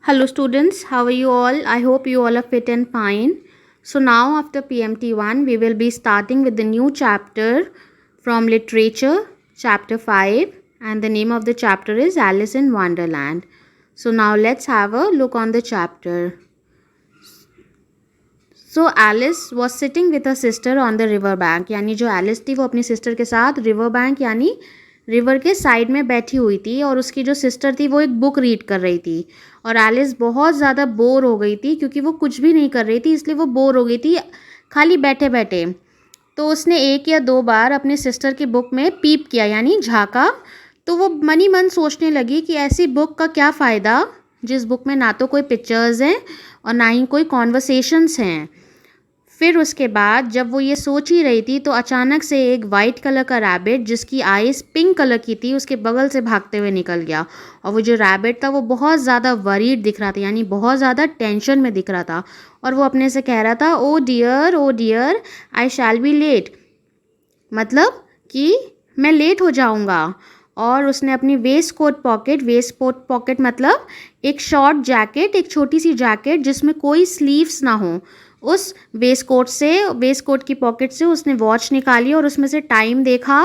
Hello students, how are you all? I hope you all are fit and fine. So now after PMT1, we will be starting with the new chapter from literature, chapter 5, and the name of the chapter is Alice in Wonderland. So now let's have a look on the chapter. So Alice was sitting with her sister on the river bank. यानी जो Alice थी वो अपनी sister के साथ river bank यानी river के side में बैठी हुई थी और उसकी जो सिस्टर थी वो एक बुक रीड कर रही थी और एलिस बहुत ज़्यादा बोर हो गई थी क्योंकि वो कुछ भी नहीं कर रही थी, इसलिए वो बोर हो गई थी खाली बैठे बैठे। तो उसने एक या दो बार अपने सिस्टर की बुक में पीप किया यानी झाँका। तो वो मन ही मन सोचने लगी कि ऐसी बुक का क्या फ़ायदा जिस बुक में ना तो कोई पिक्चर्स हैं और ना ही कोई कॉन्वर्सेशंस हैं। फिर उसके बाद जब वो ये सोच ही रही थी तो अचानक से एक वाइट कलर का रैबिट जिसकी आईज पिंक कलर की थी उसके बगल से भागते हुए निकल गया। और वो जो रैबिट था वो बहुत ज़्यादा वरीड दिख रहा था यानी बहुत ज़्यादा टेंशन में दिख रहा था और वो अपने से कह रहा था oh dear I shall be late, मतलब कि मैं लेट हो जाऊँगा। और उसने अपनी वेस्ट कोट पॉकेट मतलब एक शॉर्ट जैकेट, एक छोटी सी जैकेट जिसमें कोई स्लीव्स ना हो, उस वेस्ट कोट की पॉकेट से उसने वॉच निकाली और उसमें से टाइम देखा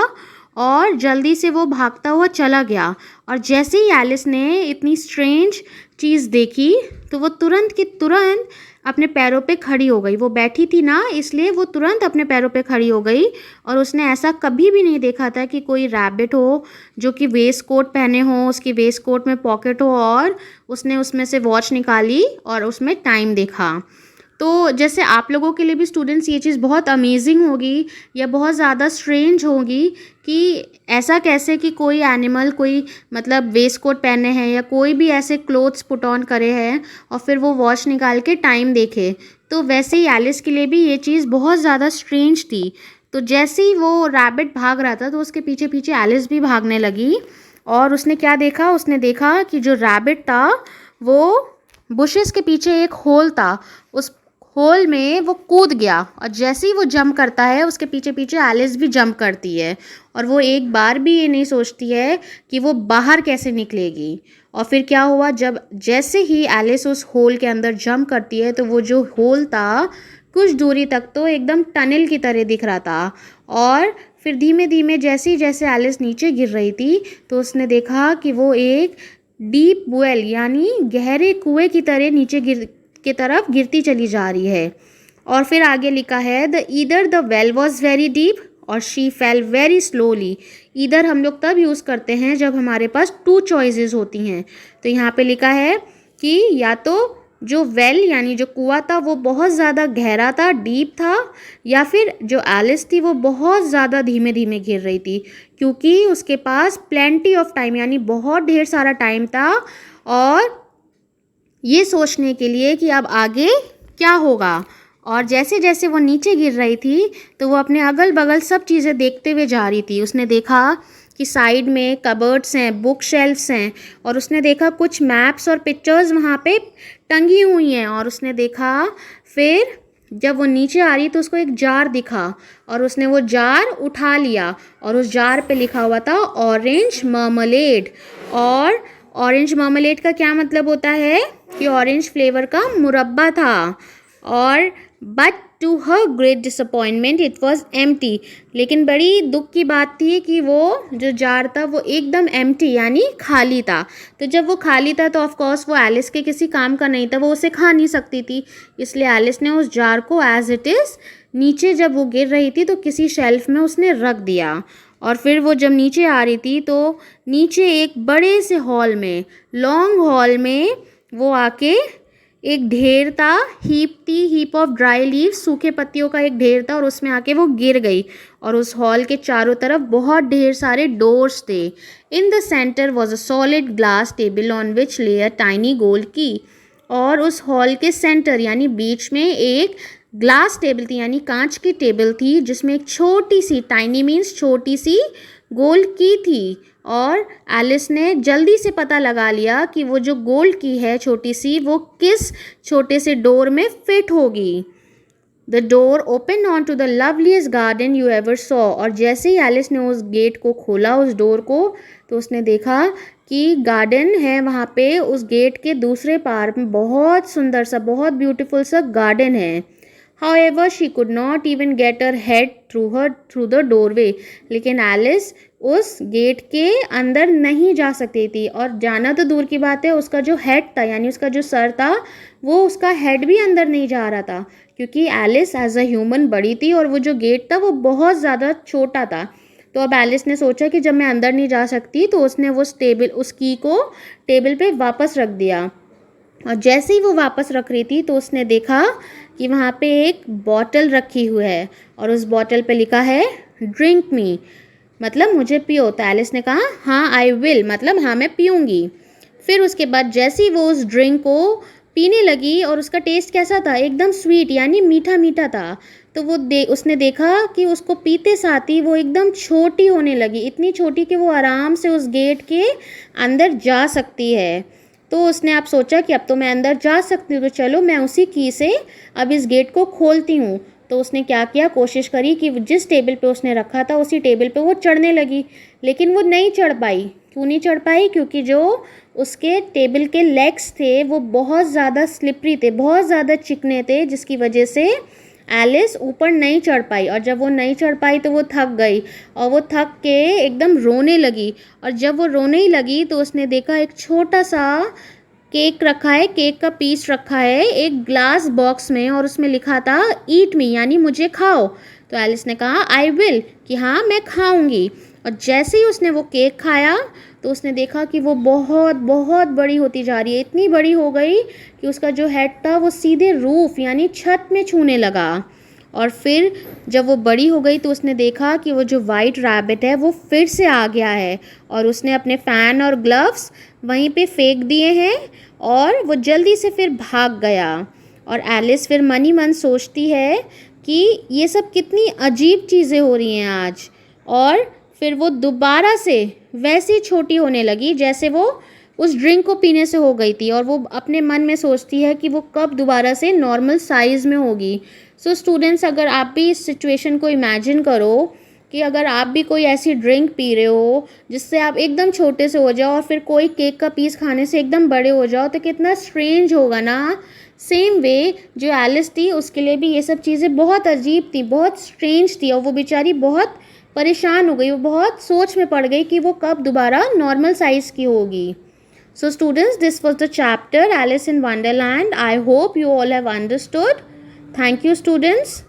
और जल्दी से वो भागता हुआ चला गया। और जैसे ही एलिस ने इतनी स्ट्रेंज चीज़ देखी तो वो तुरंत की तुरंत अपने पैरों पे खड़ी हो गई। वो बैठी थी ना, इसलिए वो तुरंत अपने पैरों पे खड़ी हो गई। और उसने ऐसा कभी भी नहीं देखा था कि कोई रैबिट हो जो कि वेस्ट कोट पहने हो, उसकी वेस्ट कोट में पॉकेट हो और उसने उसमें से वॉच निकाली और उसमें टाइम देखा। तो जैसे आप लोगों के लिए भी स्टूडेंट्स ये चीज़ बहुत अमेजिंग होगी या बहुत ज़्यादा स्ट्रेंज होगी कि ऐसा कैसे कि कोई एनिमल कोई मतलब वेस्ट कोट पहने हैं या कोई भी ऐसे क्लोथ्स पुट ऑन करे हैं और फिर वो वॉच निकाल के टाइम देखे। तो वैसे ही एलिस के लिए भी ये चीज़ बहुत ज़्यादा स्ट्रेंज थी। तो जैसे ही वो रैबिट भाग रहा था तो उसके पीछे पीछे एलिस भी भागने लगी। और उसने क्या देखा, उसने देखा कि जो रैबिट था वो बुशेस के पीछे एक होल था, उस होल में वो कूद गया और जैसे ही वो जंप करता है उसके पीछे पीछे एलिस भी जंप करती है और वो एक बार भी ये नहीं सोचती है कि वो बाहर कैसे निकलेगी। और फिर क्या हुआ, जब जैसे ही एलिस उस होल के अंदर जंप करती है तो वो जो होल था कुछ दूरी तक तो एकदम टनल की तरह दिख रहा था। और फिर धीमे धीमे जैसे जैसे एलिस नीचे गिर रही थी तो उसने देखा कि वो एक डीप वेल यानी गहरे कुएं की तरह नीचे की तरफ गिरती चली जा रही है। और फिर आगे लिखा है the well was very deep और she fell very slowly. Either हम लोग तब यूज़ करते हैं जब हमारे पास टू चॉइसेस होती हैं। तो यहाँ पे लिखा है कि या तो जो वेल यानी जो कुआं था वो बहुत ज़्यादा गहरा था, डीप था, या फिर जो एलिस थी वो बहुत ज़्यादा धीमे धीमे गिर रही थी क्योंकि उसके पास प्लेंटी ऑफ टाइम यानी बहुत ढेर सारा टाइम था और ये सोचने के लिए कि अब आगे क्या होगा। और जैसे जैसे वो नीचे गिर रही थी तो वो अपने अगल बगल सब चीज़ें देखते हुए जा रही थी। उसने देखा कि साइड में कबर्ड्स हैं, बुक शेल्फ्स हैं और उसने देखा कुछ मैप्स और पिक्चर्स वहाँ पे टंगी हुई हैं। और उसने देखा फिर जब वो नीचे आ रही तो उसको एक जार दिखा और उसने वो जार उठा लिया और उस जार पे लिखा हुआ था ऑरेंज मार्मलेड। और ऑरेंज मार्मलेड का क्या मतलब होता है कि ऑरेंज फ्लेवर का मुरब्बा था। और but to her great disappointment it was empty, लेकिन बड़ी दुख की बात थी कि वो जो जार था वो एकदम एम्प्टी यानी खाली था। तो जब वो खाली था तो ऑफकोर्स वो एलिस के किसी काम का नहीं था, वो उसे खा नहीं सकती थी, इसलिए एलिस ने उस जार को एज इट इज़ नीचे जब वो गिर रही थी तो किसी शेल्फ में उसने रख दिया। और फिर वो जब नीचे आ रही थी तो नीचे एक बड़े से हॉल में, लॉन्ग हॉल में वो आके एक ढेर था, हीप ऑफ ड्राई लीव्स, सूखे पत्तियों का एक ढेर था और उसमें आके वो गिर गई। और उस हॉल के चारों तरफ बहुत ढेर सारे डोर्स थे। In the centre was a solid glass table on which ले अ टाइनी गोल्ड की। और उस हॉल के सेंटर यानी बीच में एक ग्लास टेबल थी यानी कांच की टेबल थी जिसमें एक छोटी सी, टाइनी मीन्स छोटी सी, गोल्ड की थी। और एलिस ने जल्दी से पता लगा लिया कि वो जो गोल्ड की है छोटी सी वो किस छोटे से डोर में फिट होगी। The door open on to the loveliest garden you ever saw. और जैसे ही एलिस ने उस गेट को खोला, उस डोर को, तो उसने देखा कि गार्डन है वहाँ पे, उस गेट के दूसरे पार में बहुत सुंदर सा, बहुत ब्यूटीफुल सा गार्डन है। However, she could not even get her head through the doorway. लेकिन एलिस उस गेट के अंदर नहीं जा सकती थी, और जाना तो दूर की बात है, उसका जो हेड था यानी उसका जो सर था, वो उसका हेड भी अंदर नहीं जा रहा था, क्योंकि एलिस एज अ ह्यूमन बड़ी थी और वो जो गेट था वो बहुत ज़्यादा छोटा था। तो अब एलिस ने सोचा कि जब मैं अंदर नहीं जा सकती, तो उसने उस की को टेबल पे वापस रख दिया। और जैसे ही वो वापस रख रही थी, तो उसने देखा कि वहाँ पे एक बॉटल रखी हुई है, और उस बॉटल पे लिखा है ड्रिंक मी, मतलब मुझे पियो। तो एलिस ने कहा हाँ आई विल, मतलब हाँ मैं पीऊँगी। फिर उसके बाद जैसे ही वो उस ड्रिंक को पीने लगी, और उसका टेस्ट कैसा था, एकदम स्वीट यानी मीठा मीठा था। तो उसने देखा कि उसको पीते साथ ही वो एकदम छोटी होने लगी, इतनी छोटी कि वो आराम से उस गेट के अंदर जा सकती है। तो उसने अब सोचा कि अब तो मैं अंदर जा सकती हूँ, तो चलो मैं उसी की से अब इस गेट को खोलती हूँ। तो उसने क्या किया, कोशिश करी कि जिस टेबल पे उसने रखा था उसी टेबल पे वो चढ़ने लगी, लेकिन वो नहीं चढ़ पाई। क्यों नहीं चढ़ पाई? क्योंकि जो उसके टेबल के लेग्स थे वो बहुत ज़्यादा स्लिपरी थे, बहुत ज़्यादा चिकने थे, जिसकी वजह से एलिस ऊपर नहीं चढ़ पाई। और जब वो नहीं चढ़ पाई तो वो थक गई, और वो थक के एकदम रोने लगी। और जब वो रोने ही लगी तो उसने देखा एक छोटा सा केक रखा है, केक का पीस रखा है एक ग्लास बॉक्स में, और उसमें लिखा था ईट मी, यानी मुझे खाओ। तो एलिस ने कहा आई विल, कि हाँ मैं खाऊंगी। और जैसे ही उसने वो केक खाया, तो उसने देखा कि वो बहुत बहुत बड़ी होती जा रही है, इतनी बड़ी हो गई कि उसका जो हेड था वो सीधे रूफ यानी छत में छूने लगा। और फिर जब वो बड़ी हो गई तो उसने देखा कि वो जो वाइट रैबिट है वो फिर से आ गया है, और उसने अपने फ़ैन और ग्लव्स वहीं पे फेंक दिए हैं, और वो जल्दी से फिर भाग गया। और एलिस फिर मन ही मन सोचती है कि ये सब कितनी अजीब चीज़ें हो रही हैं आज। और फिर वो दोबारा से वैसी छोटी होने लगी जैसे वो उस ड्रिंक को पीने से हो गई थी, और वो अपने मन में सोचती है कि वो कब दोबारा से नॉर्मल साइज़ में होगी। सो स्टूडेंट्स, अगर आप भी इस सिचुएशन को इमेजिन करो कि अगर आप भी कोई ऐसी ड्रिंक पी रहे हो जिससे आप एकदम छोटे से हो जाओ, और फिर कोई केक का पीस खाने से एकदम बड़े हो जाओ, तो कितना स्ट्रेंज होगा ना। सेम वे जो एलिस थी उसके लिए भी ये सब चीज़ें बहुत अजीब थी, बहुत स्ट्रेंज थी, और वो बेचारी बहुत परेशान हो गई, वो बहुत सोच में पड़ गई कि वो कब दोबारा नॉर्मल साइज़ की होगी। So students, this was the chapter Alice in Wonderland. I hope you all have understood. Thank you students.